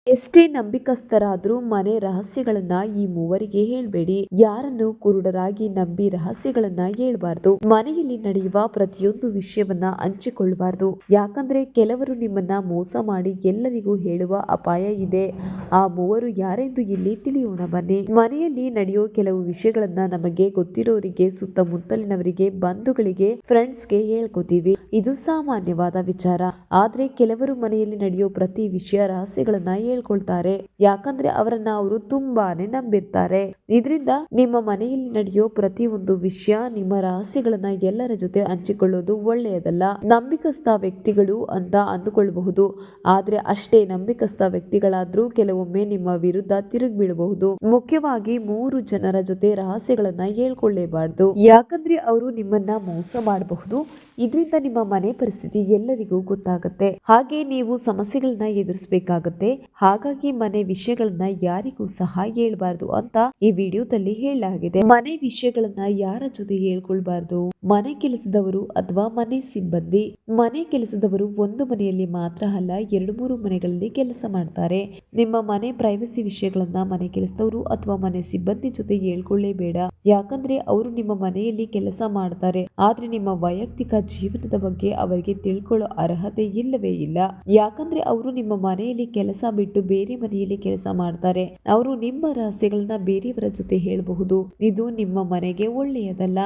ಎಷ್ಟೇ ನಂಬಿಕಸ್ಥರಾದ್ರೂ ಮನೆ ರಹಸ್ಯಗಳನ್ನ ಈ ಮೂವರಿಗೆ ಹೇಳ್ಬೇಡಿ. ಯಾರನ್ನು ಕುರುಡರಾಗಿ ನಂಬಿ ರಹಸ್ಯಗಳನ್ನ ಹೇಳ್ಬಾರ್ದು. ಮನೆಯಲ್ಲಿ ನಡೆಯುವ ಪ್ರತಿಯೊಂದು ವಿಷಯವನ್ನ ಹಂಚಿಕೊಳ್ಳಬಾರ್ದು. ಯಾಕಂದ್ರೆ ಕೆಲವರು ನಿಮ್ಮನ್ನ ಮೋಸ ಮಾಡಿ ಎಲ್ಲರಿಗೂ ಹೇಳುವ ಅಪಾಯ ಇದೆ. ಆ ಮೂವರು ಯಾರೆಂದು ಇಲ್ಲಿ ತಿಳಿಯೋಣ ಬನ್ನಿ. ಮನೆಯಲ್ಲಿ ನಡೆಯೋ ಕೆಲವು ವಿಷಯಗಳನ್ನ ನಮಗೆ ಗೊತ್ತಿರೋರಿಗೆ, ಸುತ್ತಮುತ್ತಲಿನವರಿಗೆ, ಬಂಧುಗಳಿಗೆ, ಫ್ರೆಂಡ್ಸ್ಗೆ ಹೇಳ್ಕೋತೀವಿ. ಇದು ಸಾಮಾನ್ಯವಾದ ವಿಚಾರ. ಆದ್ರೆ ಕೆಲವರು ಮನೆಯಲ್ಲಿ ನಡೆಯೋ ಪ್ರತಿ ವಿಷಯ ರಹಸ್ಯಗಳನ್ನ ಹೇಳ್ಕೊಳ್ತಾರೆ. ಯಾಕಂದ್ರೆ ಅವರನ್ನ ಅವರು ತುಂಬಾನೇ ನಂಬಿರ್ತಾರೆ. ಇದರಿಂದ ನಿಮ್ಮ ಮನೆಯಲ್ಲಿ ನಡೆಯೋ ಪ್ರತಿ ಒಂದು ವಿಷಯ, ನಿಮ್ಮ ರಹಸ್ಯಗಳನ್ನ ಎಲ್ಲರ ಜೊತೆ ಹಂಚಿಕೊಳ್ಳೋದು ಒಳ್ಳೆಯದಲ್ಲ. ನಂಬಿಕಸ್ಥ ವ್ಯಕ್ತಿಗಳು ಅಂತ ಅಂದುಕೊಳ್ಳಬಹುದು. ಆದ್ರೆ ಅಷ್ಟೇ ನಂಬಿಕಸ್ಥ ವ್ಯಕ್ತಿಗಳಾದ್ರೂ ಕೆಲವೊಮ್ಮೆ ನಿಮ್ಮ ವಿರುದ್ಧ ತಿರುಗಿ ಬೀಳಬಹುದು. ಮುಖ್ಯವಾಗಿ 3 ಜನರ ಜೊತೆ ರಹಸ್ಯಗಳನ್ನ ಹೇಳ್ಕೊಳ್ಳೇಬಾರ್ದು. ಯಾಕಂದ್ರೆ ಅವರು ನಿಮ್ಮನ್ನ ಮೋಸ ಮಾಡಬಹುದು. ಇದರಿಂದ ನಿಮ್ಮ ಮನೆ ಪರಿಸ್ಥಿತಿ ಎಲ್ಲರಿಗೂ ಗೊತ್ತಾಗುತ್ತೆ. ಹಾಗೆ ನೀವು ಸಮಸ್ಯೆಗಳನ್ನ ಎದುರಿಸಬೇಕಾಗತ್ತೆ. ಹಾಗಾಗಿ ಮನೆ ವಿಷಯಗಳನ್ನ ಯಾರಿಗೂ ಸಹ ಹೇಳ್ಬಾರ್ದು ಅಂತ ಈ ವಿಡಿಯೋದಲ್ಲಿ ಹೇಳಲಾಗಿದೆ. ಮನೆ ವಿಷಯಗಳನ್ನ ಯಾರ ಜೊತೆ ಹೇಳ್ಕೊಳ್ಬಾರ್ದು? ಮನೆ ಕೆಲಸದವರು ಅಥವಾ ಮನೆ ಸಿಬ್ಬಂದಿ. ಮನೆ ಕೆಲಸದವರು ಒಂದು ಮನೆಯಲ್ಲಿ ಮಾತ್ರ ಅಲ್ಲ, 2-3 ಮನೆಗಳಲ್ಲಿ ಕೆಲಸ ಮಾಡ್ತಾರೆ. ನಿಮ್ಮ ಮನೆ ಪ್ರೈವಸಿ ವಿಷಯಗಳನ್ನ ಮನೆ ಕೆಲಸದವರು ಅಥವಾ ಮನೆ ಸಿಬ್ಬಂದಿ ಜೊತೆ ಹೇಳ್ಕೊಳ್ಳೇಬೇಡ. ಯಾಕಂದ್ರೆ ಅವರು ನಿಮ್ಮ ಮನೆಯಲ್ಲಿ ಕೆಲಸ ಮಾಡ್ತಾರೆ, ಆದ್ರೆ ನಿಮ್ಮ ವೈಯಕ್ತಿಕ ಜೀವನದ ಬಗ್ಗೆ ಅವರಿಗೆ ತಿಳ್ಕೊಳ್ಳೋ ಅರ್ಹತೆ ಇಲ್ಲವೇ ಇಲ್ಲ. ಯಾಕಂದ್ರೆ ಅವರು ನಿಮ್ಮ ಮನೆಯಲ್ಲಿ ಕೆಲಸ ಬಿಟ್ಟು ಬೇರೆ ಮನೆಯಲ್ಲಿ ಕೆಲಸ ಮಾಡ್ತಾರೆ. ಅವರು ನಿಮ್ಮ ರಹಸ್ಯಗಳನ್ನ ಬೇರೆಯವರ ಜೊತೆ ಹೇಳಬಹುದು. ಇದು ನಿಮ್ಮ ಮನೆಗೆ ಒಳ್ಳೆಯದಲ್ಲ.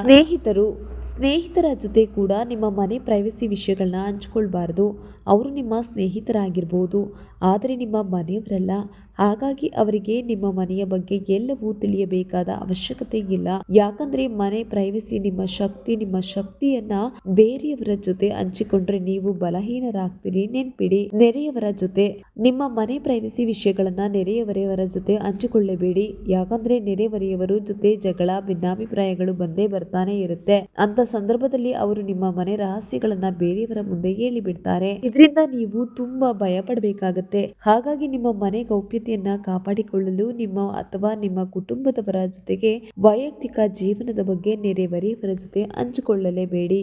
ಸ್ನೇಹಿತರ ಜೊತೆ ಕೂಡ ನಿಮ್ಮ ಮನೆ ಪ್ರೈವಸಿ ವಿಷಯಗಳನ್ನ ಹಂಚಿಕೊಳ್ಬಾರ್ದು. ಅವರು ನಿಮ್ಮ ಸ್ನೇಹಿತರಾಗಿರ್ಬೋದು, ಆದರೆ ನಿಮ್ಮ ಮನೆಯವರಲ್ಲ. ಹಾಗಾಗಿ ಅವರಿಗೆ ನಿಮ್ಮ ಮನೆಯ ಬಗ್ಗೆ ಎಲ್ಲವೂ ತಿಳಿಯಬೇಕಾದ ಅವಶ್ಯಕತೆ ಇಲ್ಲ. ಯಾಕಂದ್ರೆ ಮನೆ ಪ್ರೈವಸಿ ನಿಮ್ಮ ಶಕ್ತಿಯನ್ನ ಬೇರೆಯವರ ಜೊತೆ ಹಂಚಿಕೊಂಡ್ರೆ ನೀವು ಬಲಹೀನರಾಗ್ತೀರಿ. ನೆನ್ಪಿಡಿ, ನೆರೆಯವರ ಜೊತೆ ನಿಮ್ಮ ಮನೆ ಪ್ರೈವಸಿ ವಿಷಯಗಳನ್ನ ನೆರೆಯವರ ಜೊತೆ ಹಂಚಿಕೊಳ್ಳಬೇಡಿ. ಯಾಕಂದ್ರೆ ನೆರೆಹೊರೆಯವರ ಜೊತೆ ಜಗಳ, ಭಿನ್ನಾಭಿಪ್ರಾಯಗಳು ಬಂದೇ ಬರ್ತಾನೆ ಇರುತ್ತೆ. ಅಂತ ಸಂದರ್ಭದಲ್ಲಿ ಅವರು ನಿಮ್ಮ ಮನೆ ರಹಸ್ಯಗಳನ್ನ ಬೇರೆಯವರ ಮುಂದೆ ಹೇಳಿಬಿಡ್ತಾರೆ. ಇದರಿಂದ ನೀವು ತುಂಬಾ ಭಯ ಪಡಬೇಕಾಗತ್ತೆ. ಹಾಗಾಗಿ ನಿಮ್ಮ ಮನೆ ಗೌಪ್ಯತೆಯನ್ನ ಕಾಪಾಡಿಕೊಳ್ಳಲು ನಿಮ್ಮ ಕುಟುಂಬದವರ ಜೊತೆಗೆ ವೈಯಕ್ತಿಕ ಜೀವನದ ಬಗ್ಗೆ ನೆರೆಹೊರೆಯವರ ಜೊತೆ ಹಂಚಿಕೊಳ್ಳಲೇಬೇಡಿ.